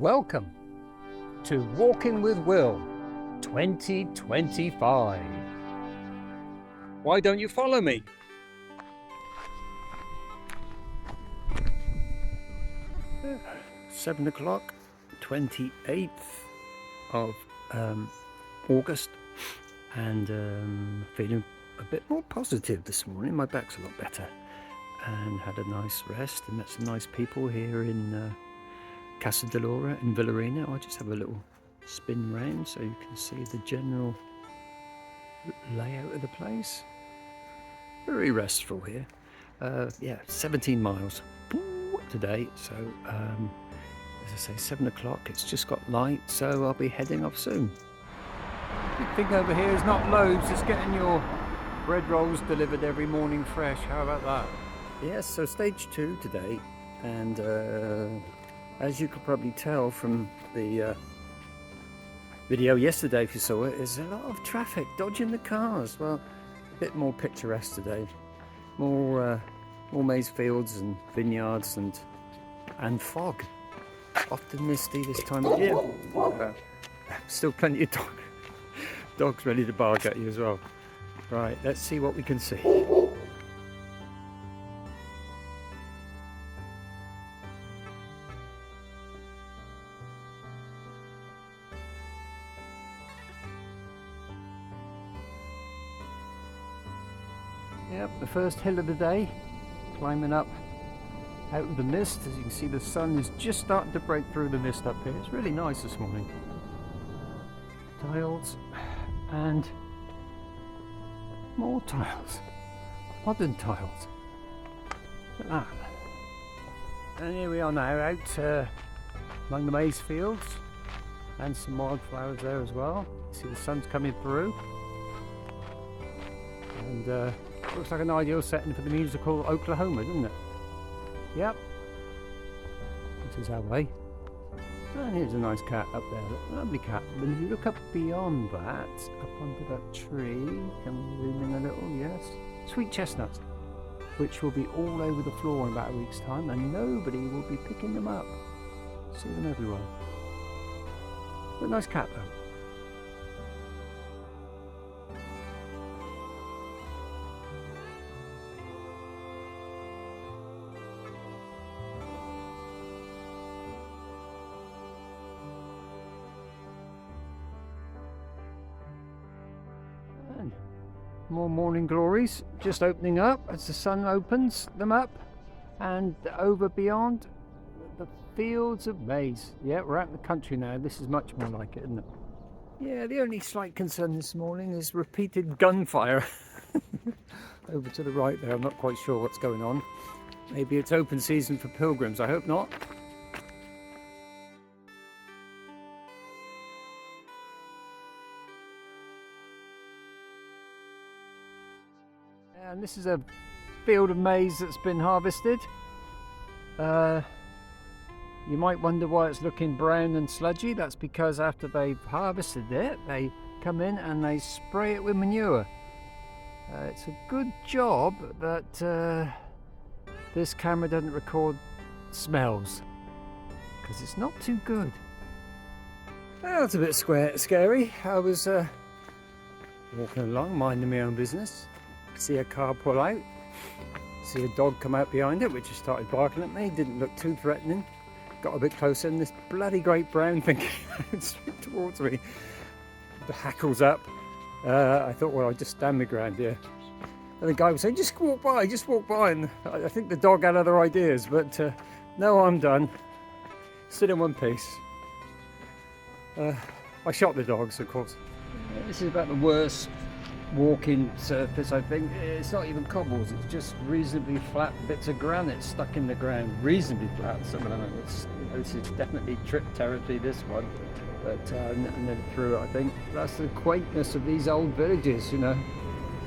Welcome to Walking with Will 2025. Why don't you follow me? Yeah, 7 o'clock, 28th of August, and feeling a bit more positive this morning. My back's a lot better, and had a nice rest and met some nice people here in Casa de Laura in Villarino. I'll just have a little spin round so you can see the general layout of the place. Very restful here. 17 miles today, so as I say, 7 o'clock, it's just got light, so I'll be heading off soon. Big thing over here is not loads, it's getting your bread rolls delivered every morning fresh. How about that? Yes, so stage 2 today, and as you could probably tell from the video yesterday, if you saw it, there's a lot of traffic dodging the cars. Well, a bit more picturesque today, more maize fields and vineyards and fog. Often misty this time of year. Still plenty of dogs ready to bark at you as well. Right, let's see what we can see. Yep, the first hill of the day, climbing up out of the mist. As you can see, the sun is just starting to break through the mist up here. It's really nice this morning. Tiles and more tiles, modern tiles. Look at that. And here we are now out among the maize fields and some wildflowers there as well. You see the sun's coming through, and looks like an ideal setting for the musical Oklahoma, doesn't it? Yep. This is our way. And here's a nice cat up there. Lovely cat. But if you look up beyond that, up under that tree, can we zoom in a little? Yes. Sweet chestnuts, which will be all over the floor in about a week's time, and nobody will be picking them up. See them everywhere. But nice cat though. More morning glories just opening up as the sun opens them up, and over beyond the fields of maize. Yeah, we're out in the country now. This is much more like it, isn't it? Yeah, the only slight concern this morning is repeated gunfire over to the right there. I'm not quite sure what's going on. Maybe it's open season for pilgrims. I hope not. And this is a field of maize that's been harvested. You might wonder why it's looking brown and sludgy. That's because after they've harvested it, they come in and they spray it with manure. It's a good job that this camera doesn't record smells, because it's not too good. Well, it's a bit scary. I was walking along, minding my own business. See a car pull out, see a dog come out behind it, which has started barking at me. Didn't look too threatening. Got a bit closer, and this bloody great brown thing came out straight towards me. The hackles up. I thought, well, I'll just stand my ground here. And the guy was saying, just walk by. And I think the dog had other ideas, but no, I'm done. Sit in one piece. I shot the dogs, of course. This is about the worst walking surface, I think. It's not even cobbles, it's just reasonably flat bits of granite stuck in the ground. Reasonably flat. Some of them, this is definitely trip territory, this one, but never through it, I think. That's the quaintness of these old villages, you know.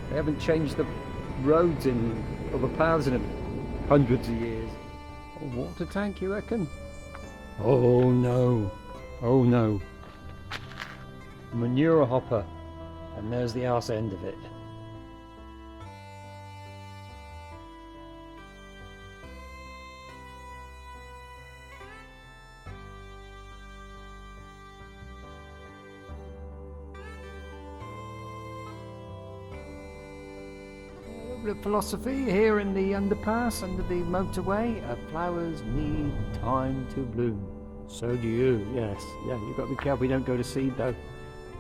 They haven't changed the roads or the paths in hundreds of years. A water tank, you reckon? Oh no, manure hopper. And there's the arse end of it. The philosophy here in the underpass under the motorway: flowers need time to bloom. So do you, yes. Yeah, you've got to be careful you don't go to seed though.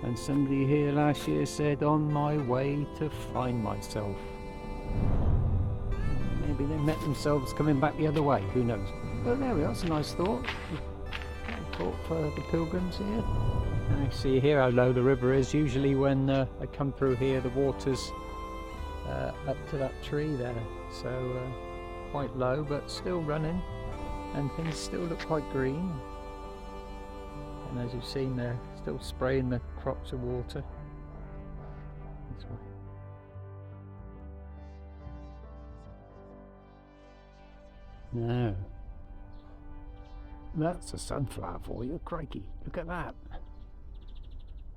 And somebody here last year said, on my way to find myself. Maybe they met themselves coming back the other way, who knows. But there we are, it's a nice thought. Thought for the pilgrims here. And you see here how low the river is. Usually when I come through here, the water's up to that tree there. So quite low, but still running. And things still look quite green. And as you've seen, they're still spraying the crops with water. This way. Now, that's a sunflower for you, crikey. Look at that.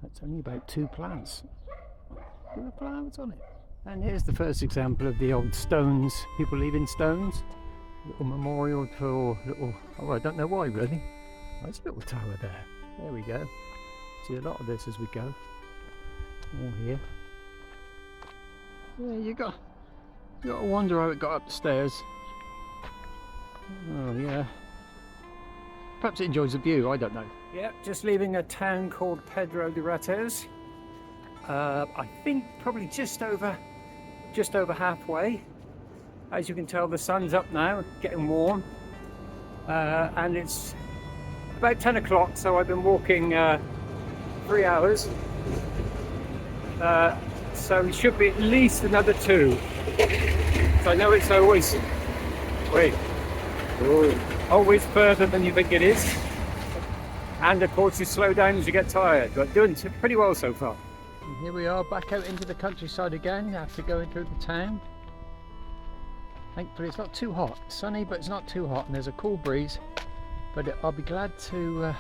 That's only about 2 plants. Look at the flowers on it. And here's the first example of the old stones, people leaving stones. Little memorial for little, oh, I don't know why really. There's a little tower there. There we go. See a lot of this as we go. All here. Yeah, you got to wonder how it got up the stairs. Oh yeah. Perhaps it enjoys the view, I don't know. Yeah, just leaving a town called Pedro de Rates. I think probably just over halfway. As you can tell, the sun's up now, getting warm. And it's about 10 o'clock, so I've been walking 3 hours. So it should be at least another 2. So I know it's always further than you think it is. And of course you slow down as you get tired, but doing pretty well so far. And here we are back out into the countryside again after going through the town. Thankfully it's not too hot. It's sunny, but it's not too hot, and there's a cool breeze. But I'll be glad to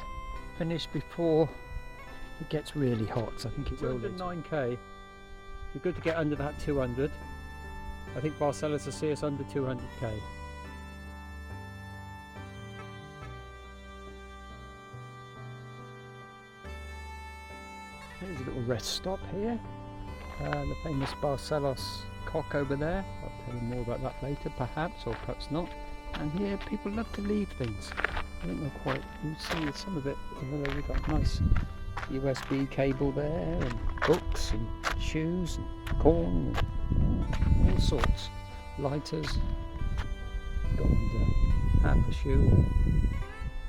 finish before it gets really hot. So I think it will. 9k. You're good to get under that 200. I think Barcelos will see us under 200k. Here's a little rest stop here. The famous Barcelos cock over there. I'll tell you more about that later, perhaps, or perhaps not. And here people love to leave things. I don't know quite. You see some of it. We've got a nice USB cable there, and books, and shoes, and corn, and all sorts. Lighters. Got one half a shoe.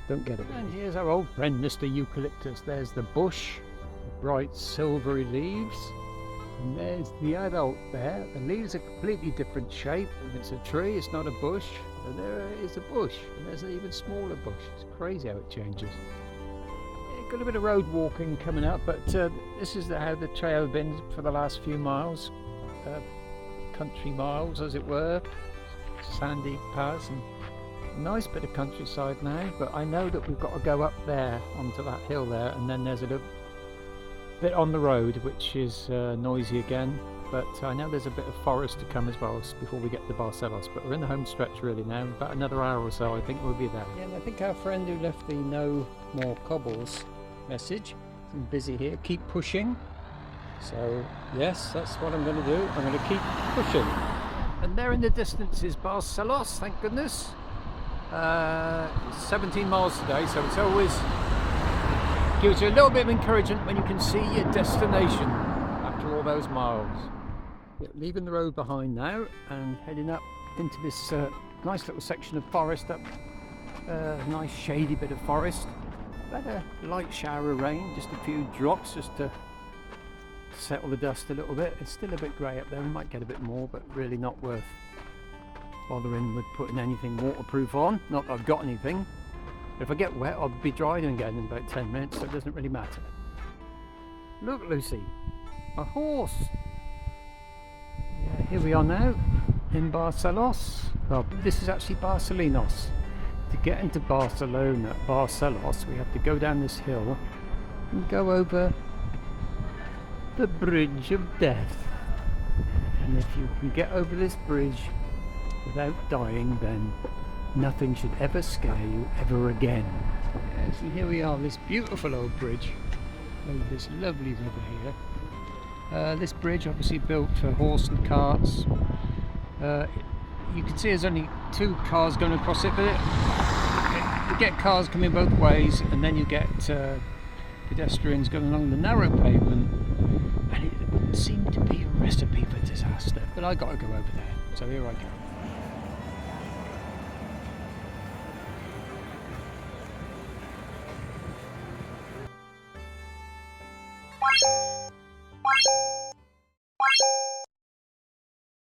Don't get it. And here's our old friend, Mr. Eucalyptus. There's the bush. Bright silvery leaves, and there's the adult there. The leaves are completely different shape. It's a tree, it's not a bush, and there is a bush, and there's an even smaller bush. It's crazy how it changes. Yeah, got a bit of road walking coming up, but this is how the trail has been for the last few miles, country miles as it were, sandy paths, and a nice bit of countryside now. But I know that we've got to go up there onto that hill there, and then there's a little bit on the road which is noisy again, but I know there's a bit of forest to come as well before we get to Barcelos. But we're in the home stretch really now. About another hour or so I think we'll be there. Yeah, and I think our friend who left the no more cobbles message, I'm busy here, keep pushing. So yes, that's what I'm going to do. I'm going to keep pushing. And there in the distance is Barcelos, thank goodness. It's 17 miles today, so it's always gives you a little bit of encouragement when you can see your destination after all those miles. Yeah, leaving the road behind now and heading up into this nice little section of forest, up a nice shady bit of forest. Had a light shower of rain, just a few drops just to settle the dust a little bit. It's still a bit grey up there, we might get a bit more, but really not worth bothering with putting anything waterproof on. Not that I've got anything. If I get wet, I'll be drying again in about 10 minutes, so it doesn't really matter. Look, Lucy, a horse. Yeah, here we are now in Barcelos. Well, this is actually Barcelinos. To get into Barcelos, we have to go down this hill and go over the Bridge of Death. And if you can get over this bridge without dying, then nothing should ever scare you ever again. Yeah, so here we are, this beautiful old bridge over this lovely river here. This bridge obviously built for horse and carts You can see there's only 2 cars going across it, but you get cars coming both ways, and then you get pedestrians going along the narrow pavement, and it would seem to be a recipe for disaster. But I got to go over there, so here I go.